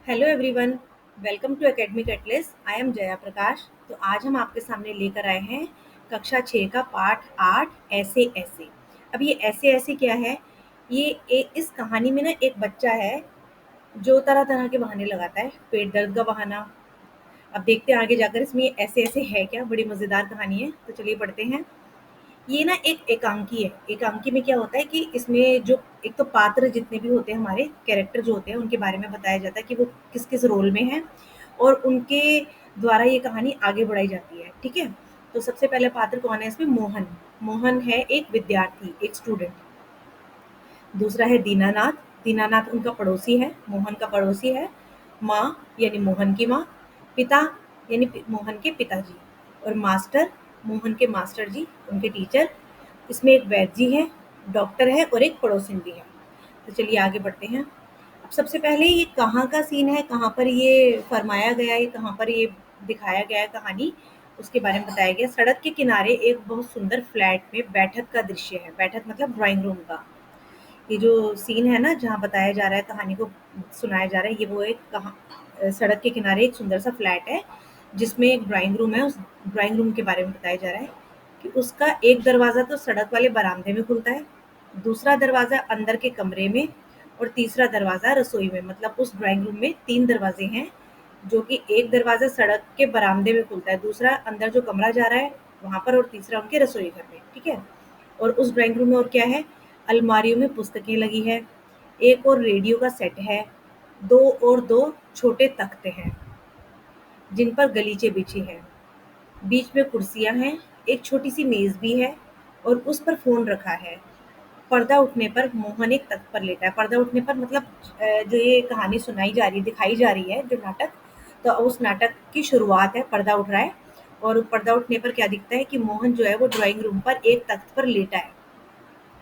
Hello everyone, welcome to academic atlas. I am Jaya Prakash. तो आज हम आपके सामने लेकर आए हैं कक्षा 6 का पाठ 8 ऐसे ऐसे। अब ये ऐसे ऐसे क्या है? इस कहानी में ना एक बच्चा है जो तरह तरह के बहाने लगाता है। पेट दर्द का बहाना। अब देखते हैं आगे जाकर इसमें ये ऐसे ऐसे है क्या। बड़ी मज़ेदार कहानी है, तो चलिए पढ़ते हैं। ये ना एक एकांकी है। एकांकी में क्या होता है कि इसमें जो एक तो पात्र जितने भी होते हैं, हमारे कैरेक्टर जो होते हैं, उनके बारे में बताया जाता है कि वो किस किस रोल में हैं और उनके द्वारा ये कहानी आगे बढ़ाई जाती है। ठीक है। तो सबसे पहले पात्र कौन है इसमें? मोहन। मोहन है एक विद्यार्थी, एक स्टूडेंट। दूसरा है दीनानाथ। दीनानाथ उनका पड़ोसी है, मोहन का पड़ोसी है। माँ यानी मोहन की माँ। पिता यानी मोहन के पिताजी। और मास्टर, मोहन के मास्टर जी, उनके टीचर। इसमें एक वैद्य जी है, डॉक्टर है और एक पड़ोसिन भी है। तो चलिए आगे बढ़ते हैं। अब सबसे पहले ये कहाँ का सीन है, कहाँ पर ये फरमाया गया है, कहाँ पर ये दिखाया गया है कहानी, उसके बारे में बताया गया। सड़क के किनारे एक बहुत सुंदर फ्लैट में बैठक का दृश्य है। बैठक मतलब ड्राइंग रूम का। ये जो सीन है ना, जहाँ बताया जा रहा है, कहानी को सुनाया जा रहा है, ये वो एक सड़क के किनारे एक सुंदर सा फ्लैट है जिसमें एक ड्राइंग रूम है। उस ड्राइंग रूम के बारे में बताया जा रहा है कि उसका एक दरवाज़ा तो सड़क वाले बरामदे में खुलता है, दूसरा दरवाज़ा अंदर के कमरे में और तीसरा दरवाज़ा रसोई में। मतलब उस ड्राइंग रूम में 3 दरवाजे हैं, जो कि एक दरवाज़ा सड़क के बरामदे में खुलता है, दूसरा अंदर जो कमरा जा रहा है वहाँ पर, और तीसरा उनके रसोई घर में। ठीक है। और उस ड्राइंग रूम में और क्या है? अलमारियों में पुस्तकें लगी है, एक और रेडियो का सेट है, 2 छोटे तख्ते हैं जिन पर गलीचे बिछी हैं। बीच में कुर्सियां हैं, एक छोटी सी मेज भी है और उस पर फ़ोन रखा है। पर्दा उठने पर मोहन एक तख्त पर लेटा है। पर्दा उठने पर मतलब जो ये कहानी सुनाई जा रही, दिखाई जा रही है, जो नाटक, तो उस नाटक की शुरुआत है, पर्दा उठ रहा है। और पर्दा उठने पर क्या दिखता है कि मोहन जो है वो ड्राइंग रूम पर एक तख्त पर लेटा है।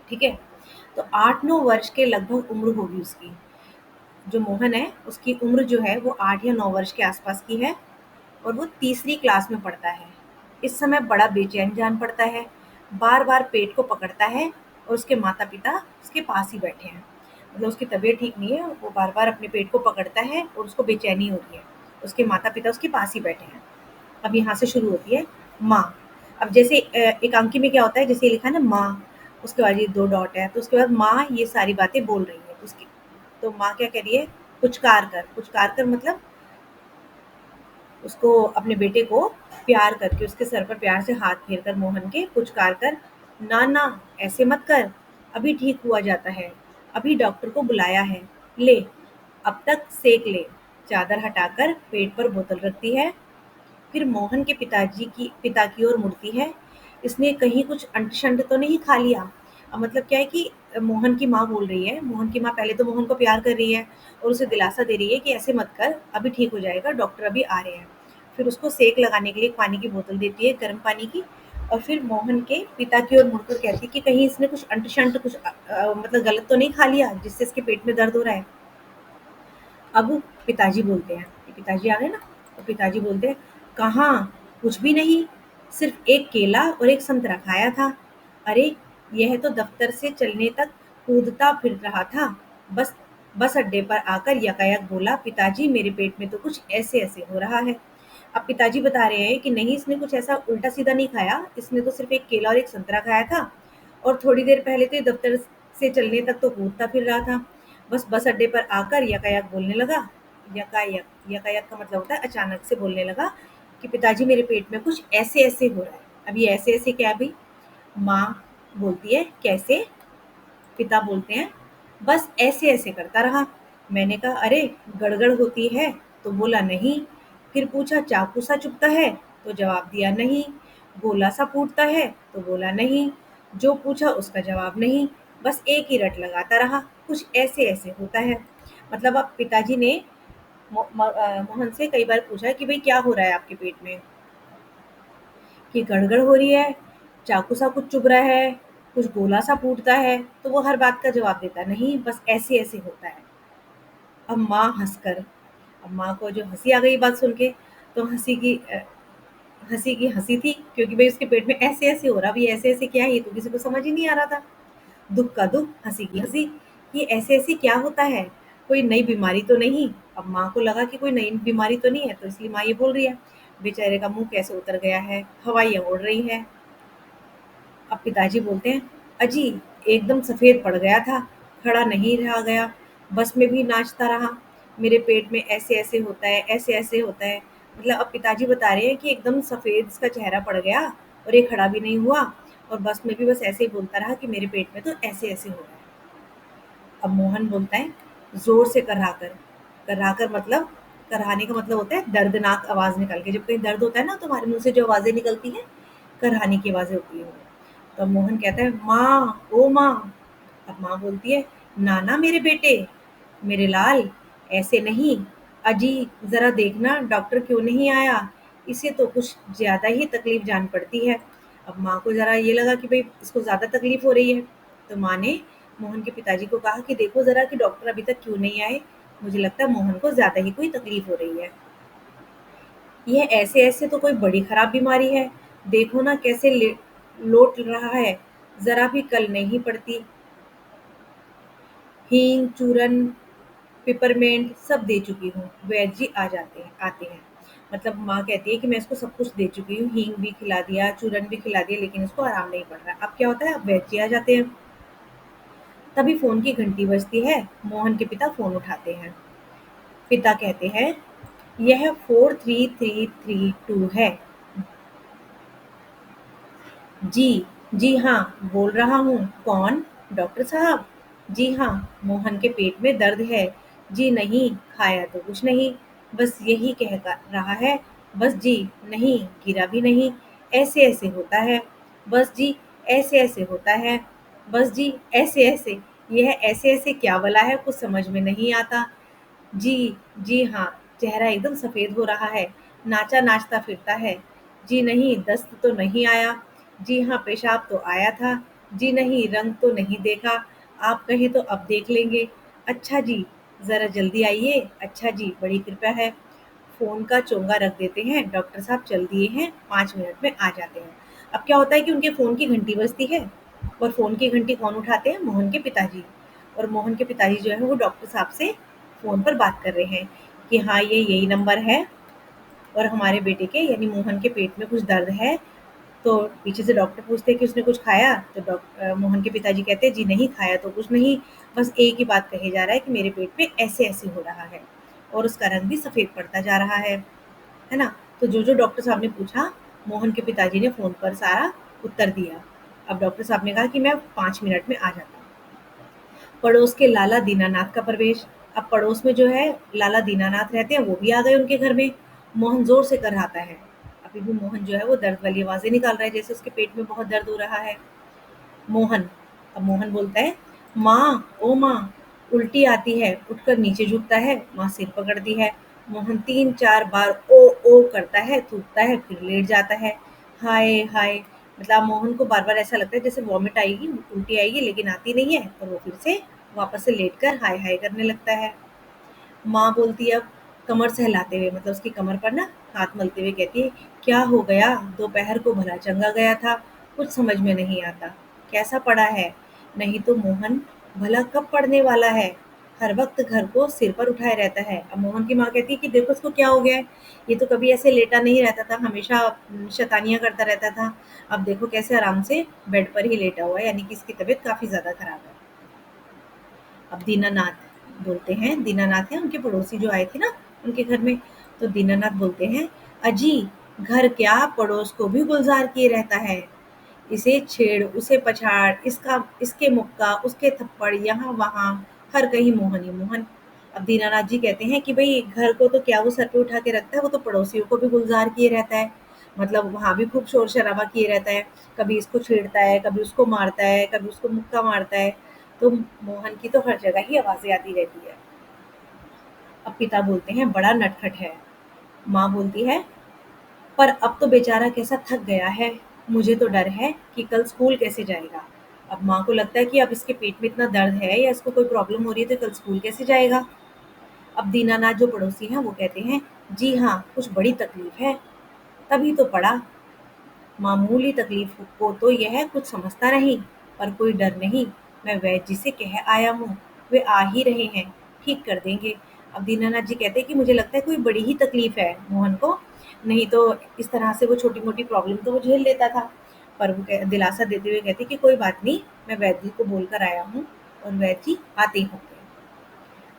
ठीक है। तो 8-9 वर्ष के लगभग उम्र होगी उसकी। जो मोहन है उसकी उम्र जो है वो 8 या 9 वर्ष के आसपास की है और वो तीसरी क्लास में पढ़ता है। इस समय बड़ा बेचैन जान पड़ता है, बार बार पेट को पकड़ता है और उसके माता पिता उसके पास ही बैठे हैं। मतलब उसकी तबीयत ठीक नहीं है, वो बार बार अपने पेट को पकड़ता है और उसको बेचैनी होती है। उसके माता पिता उसके पास ही बैठे हैं। अब यहाँ से शुरू होती है माँ। अब जैसे एकांकी में क्या होता है, जैसे ये लिखा है ना माँ, उसके बाद ये 2 डॉट है, तो उसके बाद माँ ये सारी बातें बोल रही है उसकी। तो माँ क्या कह रही है? पुचकार कर। पुचकार कर मतलब उसको, अपने बेटे को प्यार करके उसके सर पर प्यार से हाथ फेर कर मोहन के पुचकार कर, ना ना ऐसे मत कर, अभी ठीक हुआ जाता है, अभी डॉक्टर को बुलाया है, ले अब तक सेक ले। चादर हटाकर पेट पर बोतल रखती है। फिर मोहन के पिता की ओर मुड़ती है। इसने कहीं कुछ अंट-शंट तो नहीं खा लिया? अब मतलब क्या है कि मोहन की माँ बोल रही है, मोहन की माँ पहले तो मोहन को प्यार कर रही है और उसे दिलासा दे रही है कि ऐसे मत कर, अभी ठीक हो जाएगा, डॉक्टर अभी आ रहे हैं। फिर उसको सेक लगाने के लिए एक पानी की बोतल देती है, गर्म पानी की। और फिर मोहन के पिता की ओर मुड़कर कहती है कि कहीं इसने कुछ अंट-शंट, कुछ मतलब गलत तो नहीं खा लिया जिससे इसके पेट में दर्द हो रहा है। अब पिताजी बोलते हैं, ये पिताजी आ गए ना, तो पिताजी बोलते हैं, कहाँ, कुछ भी नहीं, सिर्फ एक केला और एक संतरा खाया था। अरे यह तो दफ्तर से चलने तक कूदता फिर रहा था। बस बस अड्डे पर आकर यकायक बोला, पिताजी मेरे पेट में तो कुछ ऐसे ऐसे हो रहा है। अब पिताजी बता रहे हैं कि नहीं, इसने कुछ ऐसा उल्टा सीधा नहीं खाया, इसने तो सिर्फ एक केला और एक संतरा खाया था और थोड़ी देर पहले तो ये दफ्तर से चलने तक तो कूदता फिर रहा था। बस अड्डे पर आकर यकायक बोलने लगा। यकायक, यकायक का मतलब होता है अचानक से बोलने लगा कि पिताजी मेरे पेट में कुछ ऐसे ऐसे हो रहा है। अब ये ऐसे ऐसे क्या भी? माँ बोलती है कैसे? पिता बोलते हैं बस ऐसे ऐसे करता रहा। मैंने कहा अरे गड़गड़ होती है, तो बोला नहीं। फिर पूछा चाकू सा चुभता है, तो जवाब दिया नहीं। गोला सा फूटता है, तो बोला नहीं। जो पूछा उसका जवाब नहीं, बस एक ही रट लगाता रहा, कुछ ऐसे ऐसे होता है। मतलब अब पिताजी ने मोहन से कई बार पूछा कि भाई क्या हो रहा है आपके पेट में, कि गड़गड़ हो रही है, चाकू सा कुछ चुभ रहा है, कुछ गोला सा फूटता है, तो वो हर बात का जवाब देता नहीं, बस ऐसे ऐसे होता है। अब माँ हंसकर, अब माँ को जो हंसी आ गई बात सुन के, तो हंसी की हंसी थी, क्योंकि भाई उसके पेट में ऐसे ऐसे हो रहा, अभी ऐसे ऐसे क्या है, ये तो किसी को समझ ही नहीं आ रहा था। दुख का दुख, हंसी की हंसी, ये ऐसे ऐसे क्या होता है? कोई नई बीमारी तो नहीं। अब माँ को लगा कि कोई नई बीमारी तो नहीं है, तो इसलिए माँ ये बोल रही है। बेचारे का मुंह कैसे उतर गया है, हवाइयाँ उड़ रही है। अब पिताजी बोलते हैं, अजी एकदम सफेद पड़ गया था, खड़ा नहीं रहा गया, बस में भी नाचता रहा, मेरे पेट में ऐसे ऐसे होता है, ऐसे ऐसे होता है। मतलब अब पिताजी बता रहे हैं कि एकदम सफेद इसका चेहरा पड़ गया और ये खड़ा भी नहीं हुआ, और बस में भी बस ऐसे ही बोलता रहा कि मेरे पेट में तो ऐसे ऐसे हो रहा है। अब मोहन बोलता है, जोर से कराकर। कराकर मतलब, कराने का मतलब होता है दर्दनाक आवाज निकल के। जब कहीं दर्द होता है ना, तो हमारे मुंह से जो आवाजें निकलती हैं, कराने की आवाजें होती है वो। तो अब मोहन कहता है, माँ ओ माँ। अब माँ बोलती है, नाना मेरे बेटे, मेरे लाल, ऐसे नहीं। अजी जरा देखना डॉक्टर क्यों नहीं आया, इसे तो कुछ ज्यादा ही तकलीफ जान पड़ती है। अब माँ को जरा ये लगा कि भाई इसको ज्यादा तकलीफ हो रही है। तो माँ ने मोहन के पिताजी को कहा कि देखो जरा कि डॉक्टर अभी तक क्यों नहीं आए, मुझे लगता है मोहन को ज्यादा ही कोई तकलीफ हो रही है। यह ऐसे ऐसे तो कोई बड़ी खराब बीमारी है, देखो ना कैसे लोट रहा है, जरा भी कल नहीं पड़ती। हींग चूरन पिपरमेंट सब दे चुकी हूँ, वैद्य जी आ जाते हैं आते हैं। मतलब माँ कहती है कि मैं इसको सब कुछ दे चुकी हूँ, हींग भी खिला दिया, चूरन भी खिला दिया, लेकिन इसको आराम नहीं पड़ रहा। अब क्या होता है, अब वैद्य जी आ जाते हैं। तभी फोन की घंटी बजती है। मोहन के पिता फोन उठाते हैं। पिता कहते हैं, यह 4333 है। जी हाँ, बोल रहा हूँ। कौन? डॉक्टर साहब? जी हाँ, मोहन के पेट में दर्द है। जी नहीं, खाया तो कुछ नहीं, बस यही रहा है। बस जी, नहीं गिरा भी नहीं, ऐसे ऐसे होता है। बस जी, ऐसे ऐसे होता है। बस जी, ऐसे ऐसे। यह ऐसे ऐसे क्या भला है, कुछ समझ में नहीं आता। जी हाँ, चेहरा एकदम सफ़ेद हो रहा है, नाचा नाचता फिरता है। जी नहीं, दस्त तो नहीं आया। जी हाँ, पेशाब तो आया था। जी नहीं, रंग तो नहीं देखा। आप कहें तो अब देख लेंगे। अच्छा जी, ज़रा जल्दी आइए। अच्छा जी, बड़ी कृपया है। फ़ोन का चोंगा रख देते हैं, डॉक्टर साहब चल दिए हैं, 5 मिनट में आ जाते हैं। अब क्या होता है कि उनके फ़ोन की घंटी बजती है, और फ़ोन की घंटी कौन उठाते हैं? मोहन के पिताजी। और मोहन के पिताजी जो है वो डॉक्टर साहब से फ़ोन पर बात कर रहे हैं कि हाँ, ये यही नंबर है, और हमारे बेटे के यानी मोहन के पेट में कुछ दर्द है। तो पीछे से डॉक्टर पूछते हैं कि उसने कुछ खाया? तो मोहन के पिताजी कहते हैं, जी नहीं, खाया तो कुछ नहीं, बस एक ही बात कही जा रहा है कि मेरे पेट में ऐसे-ऐसे हो रहा है, और उसका रंग भी सफ़ेद पड़ता जा रहा है ना? तो जो-जो डॉक्टर साहब ने पूछा, मोहन के पिताजी ने फ़ोन पर सारा उत्तर दिया। अब डॉक्टर साहब ने कहा कि मैं 5 मिनट में आ जाता हूँ। पड़ोस के लाला दीनानाथ का प्रवेश। अब पड़ोस में जो है लाला दीनानाथ रहते हैं, वो भी आ गए उनके घर में। मोहन जोर से कराहता है। अभी भी मोहन जो है वो दर्द वाली आवाजें निकाल रहा है, जैसे उसके पेट में बहुत दर्द हो रहा है। मोहन, अब मोहन बोलता है, माँ ओ माँ, उल्टी आती है। उठकर नीचे झुकता है, माँ सिर पकड़ती है। मोहन 3-4 बार ओ करता है, थूकता है, फिर लेट जाता है। हाय हाय। मतलब मोहन को बार बार ऐसा लगता है जैसे वॉमिट आएगी, उल्टी आएगी, लेकिन आती नहीं है, और वो फिर से वापस से लेट कर हाय हाय करने लगता है। माँ बोलती है अब, कमर सहलाते हुए, मतलब उसकी कमर पर ना हाथ मलते हुए कहती है, क्या हो गया? दोपहर को भला चंगा गया था, कुछ समझ में नहीं आता, कैसा पड़ा है? नहीं तो मोहन, भला कब पड़ने वाला है? हर वक्त घर को सिर पर उठाए रहता है। अब मोहन की माँ कहती है कि देखो इसको क्या हो गया है, ये तो कभी ऐसे लेटा नहीं रहता था, हमेशा शैतानियां करता रहता था। अब देखो कैसे आराम से बेड पर ही लेटा हुआ है, यानी कि इसकी तबीयत काफी ज्यादा खराब है। अब दीनानाथ बोलते हैं, दीनानाथ है उनके पड़ोसी जो आए थे ना उनके घर में। तो दीनानाथ बोलते हैं, अजी घर क्या, पड़ोस को भी गुलजार किए रहता है, इसे छेड़ उसे पछाड़, इसका इसके मुक्का उसके थप्पड़, यहाँ वहाँ, हर कहीं मोहन ही मोहन। अब दीनानाथ जी कहते हैं कि भाई घर को तो क्या वो सर पे उठा के रखता है, वो तो पड़ोसियों को भी गुलजार किए रहता है। मतलब वहां भी खूब शोर शराबा किए रहता है, कभी इसको छेड़ता है, कभी उसको मारता है, कभी उसको मुक्का मारता है। तो मोहन की तो हर जगह ही आवाजें आती रहती है। अब पिता बोलते हैं, बड़ा नटखट है। माँ बोलती है, पर अब तो बेचारा कैसा थक गया है, मुझे तो डर है कि कल स्कूल कैसे जाएगा। अब माँ को लगता है कि अब इसके पेट में इतना दर्द है या इसको कोई प्रॉब्लम हो रही है, तो कल स्कूल कैसे जाएगा। अब दीनानाथ जो पड़ोसी हैं वो कहते हैं, जी हाँ, कुछ बड़ी तकलीफ है, तभी तो पड़ा। मामूली तकलीफ को तो यह कुछ समझता नहीं, पर कोई डर नहीं, मैं वैद्य जी से कह आया हूँ, वे आ ही रहे हैं, ठीक कर देंगे। अब दीनानाथ जी कहते हैं कि मुझे लगता है कोई बड़ी ही तकलीफ है मोहन को, नहीं तो इस तरह से वो छोटी मोटी प्रॉब्लम तो वो झेल लेता था। पर वो दिलासा देते हुए कहते कि कोई बात नहीं, मैं वैद्य जी को बोल कर आया हूँ और वैद्य जी आते ही होंगे।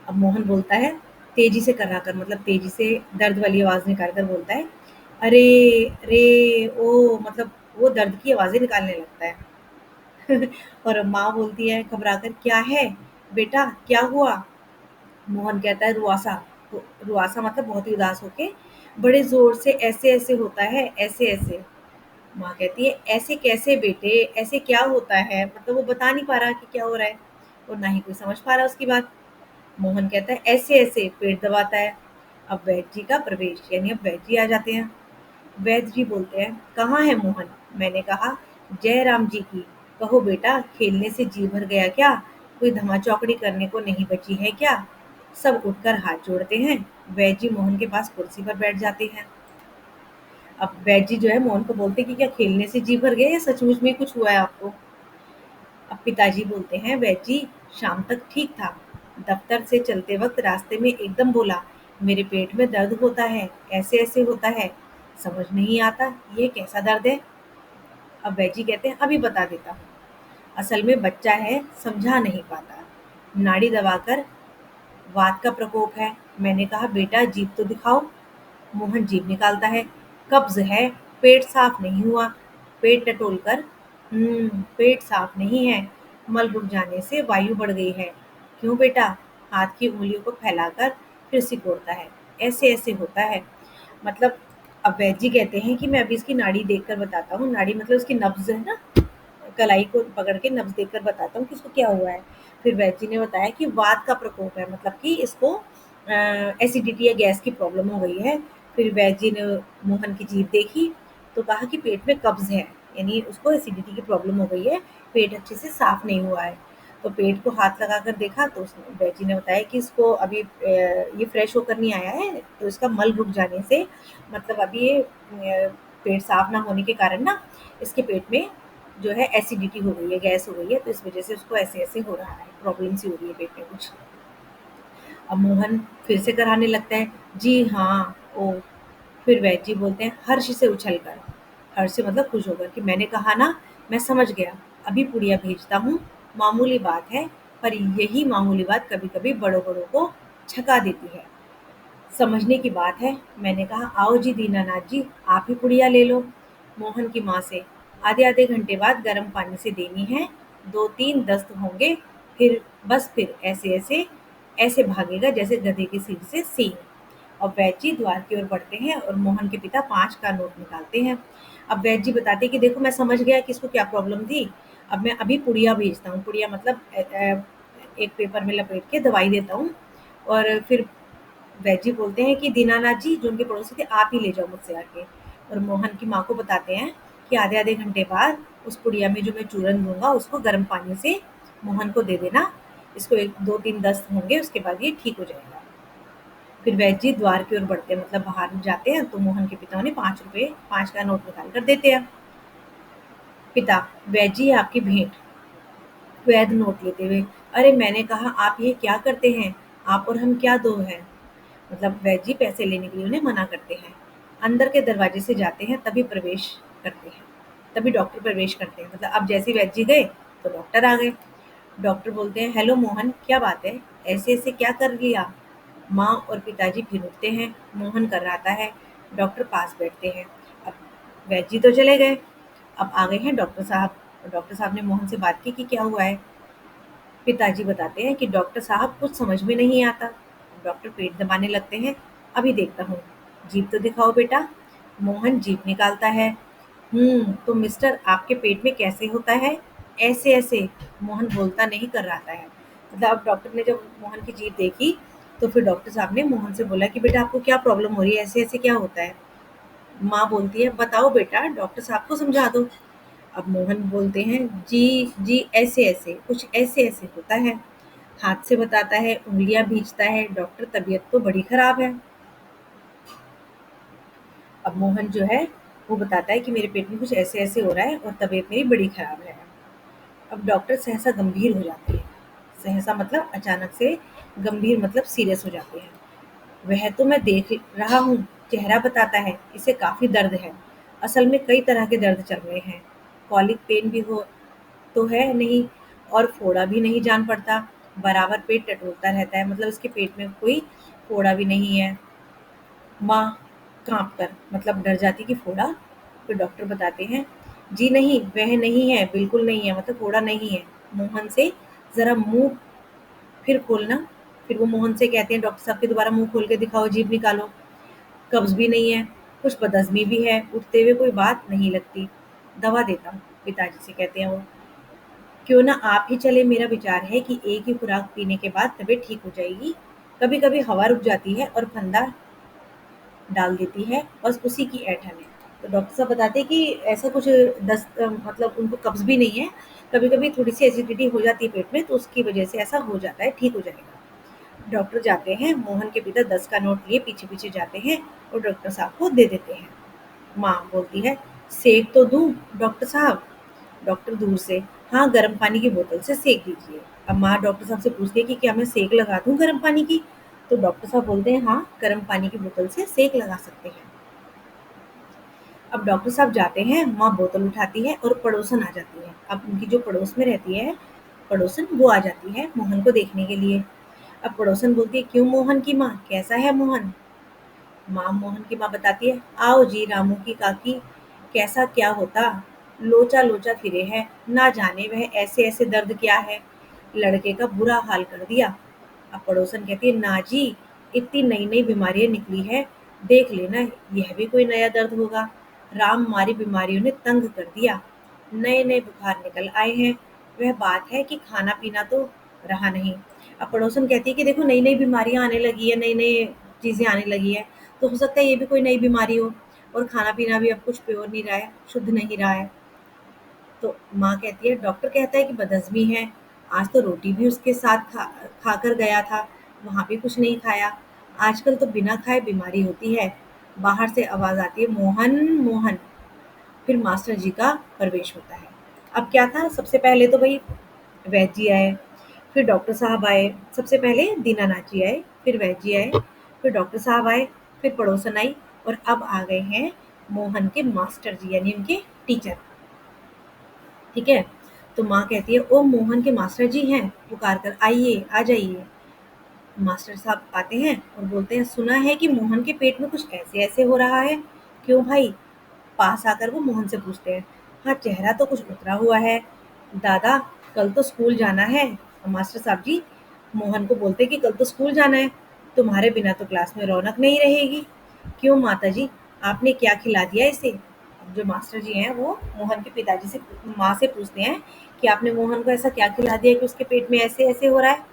अब मोहन बोलता है तेजी से कराकर, मतलब तेजी से दर्द वाली आवाज निकाल कर बोलता है, अरे रे ओ, मतलब वो दर्द की आवाजें निकालने लगता है। और माँ बोलती है घबरा कर, क्या है बेटा, क्या हुआ? मोहन कहता है रुआसा। तो रुआसा मतलब बहुत ही उदास होके, बड़े जोर से ऐसे ऐसे होता है, ऐसे ऐसे। माँ कहती है ऐसे कैसे बेटे, ऐसे क्या होता है? मतलब वो बता नहीं पा रहा कि क्या हो रहा है, और ना ही कोई समझ पा रहा उसकी बात। मोहन कहता है ऐसे ऐसे पेट दबाता है। अब वैद्य जी का प्रवेश, यानी अब वैद्य जी आ जाते हैं। वैद्य जी बोलते हैं कहाँ है मोहन? मैंने कहा जय राम जी की। कहो बेटा, खेलने से जी भर गया क्या? कोई धमा चौकड़ी करने को नहीं बची है क्या? सब उठकर हाथ जोड़ते हैं। वैद्य जी मोहन के पास कुर्सी पर बैठ जाते हैं। अब वैद्य जी जो है मोहन को बोलते हैं कि क्या खेलने से जी भर गया या सचमुच में कुछ हुआ है आपको? अब पिताजी बोलते हैं वैद्य जी, शाम तक ठीक था, दफ्तर से चलते वक्त रास्ते में एकदम बोला मेरे पेट में दर्द होता है, ऐसे ऐसे होता है, समझ नहीं आता ये कैसा दर्द है। अब वैद्य जी कहते हैं अभी बता देता हूँ, असल में बच्चा है, समझा नहीं पाता, नाड़ी दबाकर वात का प्रकोप है। मैंने कहा बेटा जीभ तो दिखाओ। मोहन जीभ निकालता है, कब्ज है, पेट साफ नहीं हुआ। पेट टटोल कर, पेट साफ नहीं है, मल रुक जाने से वायु बढ़ गई है। क्यों बेटा? हाथ की उंगलियों को फैलाकर फिर सिकोड़ता है, ऐसे ऐसे होता है। मतलब अब वैद्य जी कहते हैं कि मैं अभी इसकी नाड़ी देखकर बताता हूँ, नाड़ी मतलब इसकी नब्ज है ना, कलाई को पकड़ के नब्ज देखकर बताता हूँ कि इसको क्या हुआ है। फिर वैद्य जी ने बताया कि वात का प्रकोप है, मतलब कि इसको एसिडिटी या गैस की प्रॉब्लम हो गई है। फिर वैद्य जी ने मोहन की जीभ देखी तो कहा कि पेट में कब्ज है, यानी उसको एसिडिटी की प्रॉब्लम हो गई है, पेट अच्छे से साफ नहीं हुआ है। तो पेट को हाथ लगाकर देखा तो उसने वैद्य जी ने बताया कि इसको अभी ये फ्रेश होकर नहीं आया है, तो इसका मल रुक जाने से, मतलब अभी ये पेट साफ ना होने के कारण ना इसके पेट में जो है एसिडिटी हो गई है, गैस हो गई है, तो इस वजह से उसको ऐसे ऐसे हो रहा है, प्रॉब्लम सी हो रही है पेट में कुछ। अब मोहन फिर से कराने लगता है, जी हाँ ओ। फिर वैद्य जी बोलते हैं हर्ष से उछल कर, हर्ष से मतलब खुश होकर, कि मैंने कहा ना, मैं समझ गया, अभी पुड़िया भेजता हूँ, मामूली बात है, पर यही मामूली बात कभी कभी बड़ों बड़ों को छका देती है, समझने की बात है। मैंने कहा आओ जी दीनानाथ जी, आप ही पुड़िया ले लो। मोहन की माँ से आधे आधे घंटे बाद गर्म पानी से देनी है, दो तीन दस्त होंगे, फिर बस फिर ऐसे ऐसे ऐसे भागेगा जैसे गधे की सींग से सींग। और वैद्य जी द्वार की ओर बढ़ते हैं और मोहन के पिता 5 का नोट निकालते हैं। अब वैद्य जी बताते हैं कि देखो मैं समझ गया कि इसको क्या प्रॉब्लम थी, अब मैं अभी पुड़िया भेजता हूँ, पुड़िया मतलब एक पेपर में लपेट के दवाई देता हूँ। और फिर वैद्य जी बोलते हैं कि दीनानाथ जी जो उनके पड़ोसी थे, आप ही ले जाओ मुझसे आके। और मोहन की माँ को बताते हैं कि आधे आधे घंटे बाद उस पुड़िया में जो मैं चूरन दूंगा उसको गर्म पानी से मोहन को दे देना, इसको एक दो तीन दस्त होंगे, उसके बाद ये ठीक हो जाएगा। फिर वैद्य जी द्वार की ओर बढ़ते हैं, मतलब बाहर जाते हैं, तो मोहन के पिता उन्हें 5 रुपए 5 का नोट निकाल कर देते हैं। पिता, वैद्य जी आपकी भेंट। वैद्य नोट लेते हुए, अरे मैंने कहा आप ये क्या करते हैं, आप और हम क्या दो हैं? मतलब वैद्य जी पैसे लेने के लिए उन्हें मना करते हैं। अंदर के दरवाजे से जाते हैं, तभी प्रवेश करते हैं, तभी डॉक्टर प्रवेश करते हैं। मतलब अब जैसे ही वैद्य जी गए तो डॉक्टर आ गए। डॉक्टर बोलते हैं हेलो मोहन, क्या बात है, ऐसे ऐसे क्या कर लिया? माँ और पिताजी फिर उठते हैं, मोहन कराता है, डॉक्टर पास बैठते हैं। अब वैद्य जी तो चले गए, अब आ गए हैं डॉक्टर साहब। डॉक्टर साहब ने मोहन से बात की कि क्या हुआ है। पिताजी बताते हैं कि डॉक्टर साहब कुछ समझ में नहीं आता। डॉक्टर पेट दबाने लगते हैं, अभी देखता हूँ, जीभ तो दिखाओ बेटा। मोहन जीभ निकालता है। तो मिस्टर आपके पेट में कैसे होता है, ऐसे ऐसे? मोहन बोलता नहीं कर रहा है। मतलब अब डॉक्टर ने जब मोहन की जीभ देखी तो फिर डॉक्टर साहब ने मोहन से बोला कि बेटा आपको क्या प्रॉब्लम हो रही है, ऐसे ऐसे क्या होता है? माँ बोलती है बताओ बेटा, डॉक्टर साहब को समझा दो। अब मोहन बोलते हैं जी जी, ऐसे ऐसे कुछ ऐसे ऐसे होता है। हाथ से बताता है, उंगलियां भींचता है, डॉक्टर तबीयत तो बड़ी खराब है। अब मोहन जो है वो बताता है कि मेरे पेट में कुछ ऐसे ऐसे हो रहा है और तबीयत मेरी बड़ी खराब है। अब डॉक्टर सहसा गंभीर हो जाते हैं, सहसा मतलब अचानक से, गंभीर मतलब सीरियस हो जाते हैं। वह तो मैं देख रहा हूँ, चेहरा बताता है, इसे काफ़ी दर्द है। असल में कई तरह के दर्द चल रहे हैं। कॉलिक पेन भी हो तो है नहीं, और फोड़ा भी नहीं जान पड़ता। बराबर पेट टटोलता रहता है, मतलब इसके पेट में कोई फोड़ा भी नहीं है। माँ काँप कर मतलब डर जाती कि फोड़ा? फिर डॉक्टर बताते हैं, जी नहीं, वह नहीं है, बिल्कुल नहीं है, मतलब फोड़ा नहीं है। मोहन से ज़रा मुँह फिर खोलना। फिर वो मोहन से कहते हैं, डॉक्टर साहब के दोबारा मुँह खोल के दिखाओ, जीभ निकालो। कब्ज़ भी नहीं है, कुछ बदहज़मी भी है, उठते हुए कोई बात नहीं लगती। दवा देता हूँ, पिताजी से कहते हैं वो। क्यों ना आप ही चले, मेरा विचार है कि एक ही खुराक पीने के बाद तबीयत ठीक हो जाएगी। कभी-कभी हवा रुक जाती है और फंदा डाल देती है, बस उसी की ऐंठन है। तो डॉक्टर साहब बताते हैं कि ऐसा कुछ मतलब उनको कब्ज़ भी नहीं है, कभी-कभी थोड़ी-सी एसिडिटी हो जाती है पेट में, तो उसकी वजह से ऐसा हो जाता है, ठीक हो जाएगा। डॉक्टर जाते हैं, मोहन के पिता 10 का नोट लिए पीछे-पीछे जाते हैं और डॉक्टर साहब को दे देते हैं। माँ बोलती है, सेक तो दूँ डॉक्टर साहब? डॉक्टर दूर से, हाँ, गर्म पानी की बोतल से सेक दीजिए। अब माँ डॉक्टर साहब से पूछती है कि क्या मैं सेक लगा दूँ गर्म पानी की? तो डॉक्टर साहब बोलते हैं, हाँ, गर्म पानी की बोतल से सेक लगा सकते हैं। अब डॉक्टर साहब जाते हैं, माँ बोतल उठाती है और पड़ोसन आ जाती है। अब उनकी जो पड़ोस में रहती है, पड़ोसन, वो आ जाती है मोहन को देखने के लिए। अब पड़ोसन बोलती है, क्यों मोहन की माँ, कैसा है मोहन? माँ मोहन की माँ बताती है, आओ जी रामू की काकी, कैसा क्या होता, लोचा लोचा फिरे है, ना जाने वह ऐसे ऐसे दर्द क्या है, लड़के का बुरा हाल कर दिया। अब पड़ोसन कहती है, ना जी, इतनी नई नई बीमारियां निकली है, देख लेना, यह भी कोई नया दर्द होगा। राम मारी बीमारियों ने तंग कर दिया, नए नए बुखार निकल आए हैं। वह बात है कि खाना पीना तो रहा नहीं। अब पड़ोसन कहती है कि देखो, नई नई बीमारियां आने लगी है, नई नई चीजें आने लगी है, तो हो सकता है ये भी कोई नई बीमारी हो, और खाना पीना भी अब कुछ प्योर नहीं रहा है, शुद्ध नहीं रहा है। तो माँ कहती है, डॉक्टर कहता है कि बदहज़मी है, आज तो रोटी भी उसके साथ खाकर गया था, वहाँ भी कुछ नहीं खाया। आजकल तो बिना खाए बीमारी होती है। बाहर से आवाज़ आती है, मोहन मोहन। फिर मास्टर जी का प्रवेश होता है। अब क्या था, सबसे पहले तो भई वैद्य जी आए, फिर डॉक्टर साहब आए, सबसे पहले दीनानाथ जी आए, फिर वैद्य जी आए, फिर डॉक्टर साहब आए, फिर पड़ोसन आई, और अब आ गए हैं मोहन के मास्टर जी, यानी उनके टीचर। ठीक है? तो माँ कहती है, ओ मोहन के मास्टर जी हैं, पुकार कर, आइए, आ जाइए। मास्टर साहब आते हैं और बोलते हैं, सुना है कि मोहन के पेट में कुछ ऐसे ऐसे हो रहा है, क्यों भाई? पास आकर वो मोहन से पूछते हैं। हाँ, चेहरा तो कुछ उतरा हुआ है। दादा, कल तो स्कूल जाना है। मास्टर साहब जी मोहन को बोलते हैं कि कल तो स्कूल जाना है, तुम्हारे बिना तो क्लास में रौनक नहीं रहेगी। क्यों माता जी, आपने क्या खिला दिया इसे? अब जो मास्टर जी हैं वो मोहन के पिताजी से, माँ से पूछते हैं कि आपने मोहन को ऐसा क्या खिला दिया कि उसके पेट में ऐसे ऐसे हो रहा है?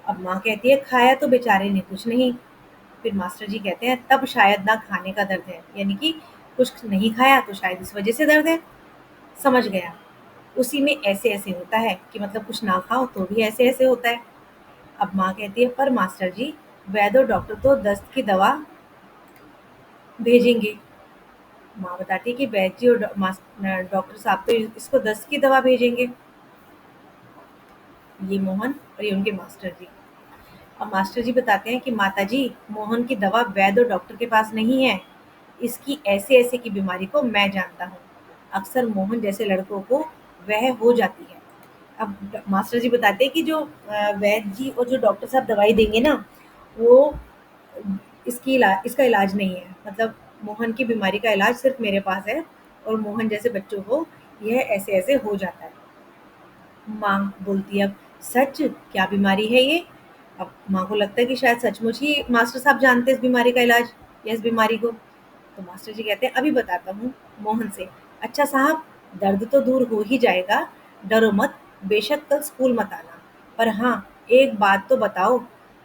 अब माँ कहती है, खाया तो बेचारे ने कुछ नहीं। फिर मास्टर जी कहते हैं, तब शायद ना खाने का दर्द है, यानी कि कुछ नहीं खाया तो शायद इस वजह से दर्द है। समझ गया, उसी में ऐसे ऐसे होता है कि मतलब कुछ ना खाओ तो भी ऐसे ऐसे होता है। अब माँ कहती है, पर मास्टर जी, वैद्य और डॉक्टर तो दस्त की दवा भेजेंगे। माँ बताती है कि वैद्य जी और डॉक्टर साहब तो इसको दस्त की दवा भेजेंगे। ये मोहन और ये उनके मास्टर जी। अब मास्टर जी बताते हैं कि माता जी, मोहन की दवा वैद्य और डॉक्टर के पास नहीं है, इसकी ऐसे ऐसे की बीमारी को मैं जानता हूँ। अक्सर मोहन जैसे लड़कों को वह हो जाती है। अब मास्टर जी बताते हैं कि जो वैद्य जी और जो डॉक्टर साहब दवाई देंगे ना, वो इसका इलाज नहीं है, मतलब मोहन की बीमारी का इलाज सिर्फ मेरे पास है, और मोहन जैसे बच्चों को यह ऐसे ऐसे हो जाता है। माँ बोलती है, अब सच, क्या बीमारी है ये? अब माँ को लगता है कि शायद सचमुच ही मास्टर साहब जानते हैं इस बीमारी का इलाज या इस बीमारी को। तो मास्टर जी कहते हैं, अभी बताता हूँ मोहन से। अच्छा साहब, दर्द तो दूर हो ही जाएगा, डरो मत, बेशक कल स्कूल मत आना, पर हाँ, एक बात तो बताओ,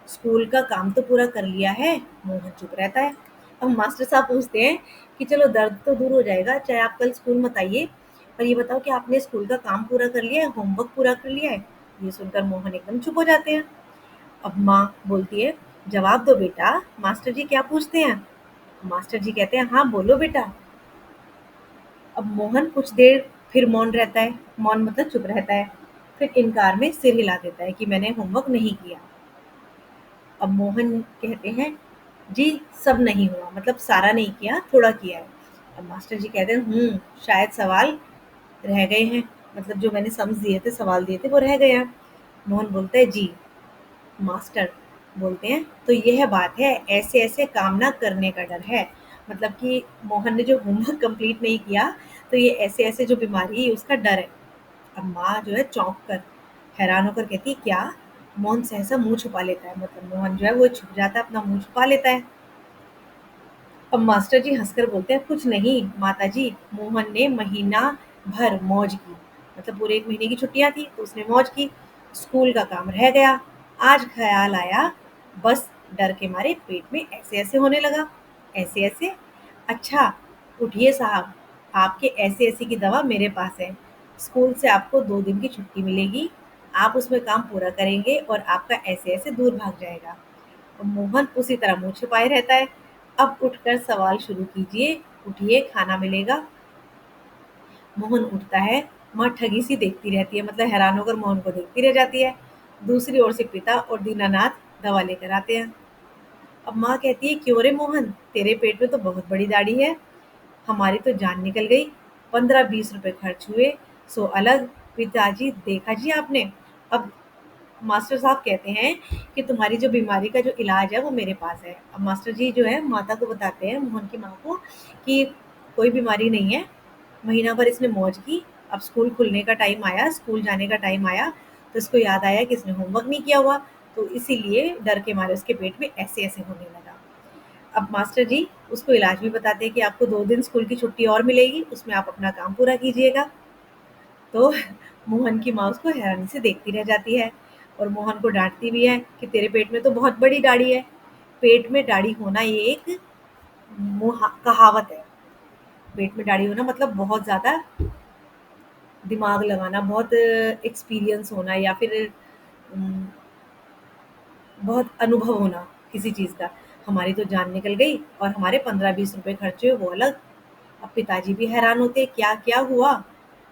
स्कूल का काम तो पूरा कर लिया है? मोहन चुप रहता है। अब मास्टर साहब पूछते हैं कि चलो, दर्द तो दूर हो जाएगा, चाहे आप कल स्कूल मत आइए, पर ये बताओ कि आपने स्कूल का काम पूरा कर लिया है, होमवर्क पूरा कर लिया है? ये सुनकर मोहन एकदम चुप हो जाते हैं। अब माँ बोलती है, जवाब दो बेटा, मास्टर जी क्या पूछते हैं? मास्टर जी कहते हैं, हाँ बोलो बेटा। अब मोहन कुछ देर फिर मौन रहता है, मौन मतलब चुप रहता है। फिर इनकार में सिर हिला देता है कि मैंने होमवर्क नहीं किया। अब मोहन कहते हैं, जी सब नहीं हुआ, मतलब सारा नहीं किया, थोड़ा किया है। अब मास्टर जी कहते हैं, शायद सवाल रह गए हैं, मतलब जो मैंने सम्स दिए थे, सवाल दिए थे, वो रह गए हैं। मोहन बोलता है, जी। मास्टर बोलते हैं, तो यह बात है, ऐसे ऐसे काम ना करने का डर है। मतलब कि मोहन ने जो होमवर्क कंप्लीट नहीं किया, तो ये ऐसे ऐसे जो बीमारी है उसका डर है। अब माँ जो है चौंक कर, हैरान होकर कहती है, क्या? मोहन सहसा मुंह छुपा लेता है, मतलब मोहन जो है वो छुप जाता है, अपना मुंह छुपा लेता है। अब मास्टर जी हंसकर बोलते हैं, कुछ नहीं माता जी, मोहन ने महीना भर मौज की, मतलब पूरे 1 महीने की छुट्टियां थी तो उसने मौज की, स्कूल का काम रह गया, आज ख्याल आया, बस डर के मारे पेट में ऐसे ऐसे होने लगा। ऐसे ऐसे? अच्छा, उठिए साहब, आपके ऐसे ऐसे की दवा मेरे पास है। स्कूल से आपको 2 दिन की छुट्टी मिलेगी, आप उसमें काम पूरा करेंगे और आपका ऐसे ऐसे दूर भाग जाएगा। और मोहन उसी तरह मुंह छुपाए रहता है। अब उठकर सवाल शुरू कीजिए, उठिए, खाना मिलेगा। मोहन उठता है। माँ ठगी सी देखती रहती है, मतलब हैरान होकर मोहन को देखती रह जाती है। दूसरी ओर से पिता और दीनानाथ दवा लेकर आते हैं। अब माँ कहती है, क्यों रे मोहन, तेरे पेट में तो बहुत बड़ी दाढ़ी है, हमारी तो जान निकल गई, 15-20 रुपए खर्च हुए, सो अलग। पिताजी, देखा जी आपने। अब मास्टर साहब कहते हैं कि तुम्हारी जो बीमारी का जो इलाज है वो मेरे पास है। अब मास्टर जी जो है माता को बताते हैं, मोहन की माँ को, कि कोई बीमारी नहीं है, महीना भर इसने मौज की, अब स्कूल खुलने का टाइम आया, स्कूल जाने का टाइम आया, तो इसको याद आया कि इसने होमवर्क नहीं किया हुआ, तो इसीलिए डर के मारे उसके पेट में ऐसे ऐसे होने लगा। अब मास्टर जी उसको इलाज भी बताते हैं कि आपको 2 दिन स्कूल की छुट्टी और मिलेगी, उसमें आप अपना काम पूरा कीजिएगा। तो मोहन की माँ उसको हैरानी से देखती रह जाती है और मोहन को डांटती भी है कि तेरे पेट में तो बहुत बड़ी दाढ़ी है। पेट में दाढ़ी होना ये एक कहावत है। पेट में दाढ़ी होना मतलब बहुत ज्यादा दिमाग लगाना, बहुत एक्सपीरियंस होना, या फिर अम, बहुत अनुभव होना किसी चीज का। हमारी तो जान निकल गई और हमारे 15-20 रुपए खर्चे हुए, वो अलग। अब पिताजी भी हैरान होते, क्या क्या हुआ?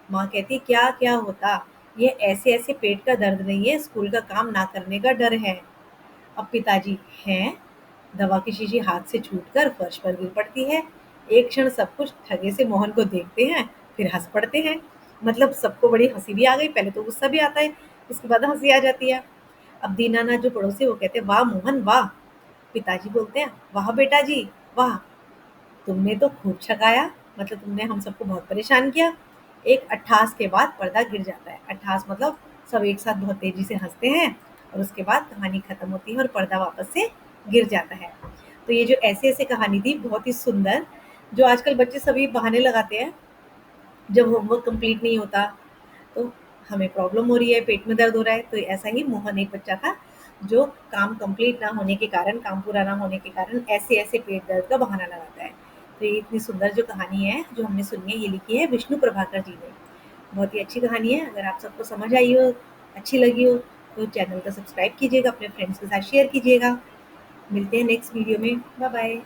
माँ कहती, क्या क्या होता, ये ऐसे ऐसे पेट का दर्द नहीं है, स्कूल का काम ना करने का डर है। अब पिताजी हैं, दवा की शीशी हाथ से छूटकर फर्श पर गिर पड़ती है। एक क्षण सब कुछ ठगे से मोहन को देखते हैं, फिर हंस पड़ते हैं। मतलब सबको बड़ी हंसी भी आ गई, पहले तो गुस्सा भी आता है, उसके बाद हंसी आ जाती है। अब दीनानाथ जो पड़ोसी, वो कहते हैं, वाह मोहन वाह। पिताजी बोलते हैं, वाह बेटा जी वाह, तुमने तो खूब छकाया, मतलब तुमने हम सबको बहुत परेशान किया। एक अट्ठास के बाद पर्दा गिर जाता है। अट्ठास मतलब सब एक साथ बहुत तेजी से हंसते हैं और उसके बाद कहानी खत्म होती है और पर्दा वापस से गिर जाता है। तो ये जो ऐसे ऐसे कहानी थी, बहुत ही सुंदर, जो आजकल बच्चे सभी बहाने लगाते हैं जब होमवर्क कंप्लीट नहीं होता, तो हमें प्रॉब्लम हो रही है, पेट में दर्द हो रहा है, तो ऐसा ही मोहन एक बच्चा था जो काम कंप्लीट ना होने के कारण, काम पूरा ना होने के कारण ऐसे ऐसे पेट दर्द का बहाना लगाता है। तो ये इतनी सुंदर जो कहानी है जो हमने सुनी है, ये लिखी है विष्णु प्रभाकर जी ने। बहुत ही अच्छी कहानी है। अगर आप सबको समझ आई हो, अच्छी लगी हो, तो चैनल को सब्सक्राइब कीजिएगा, अपने फ्रेंड्स के साथ शेयर कीजिएगा। मिलते हैं नेक्स्ट वीडियो में। Bye bye.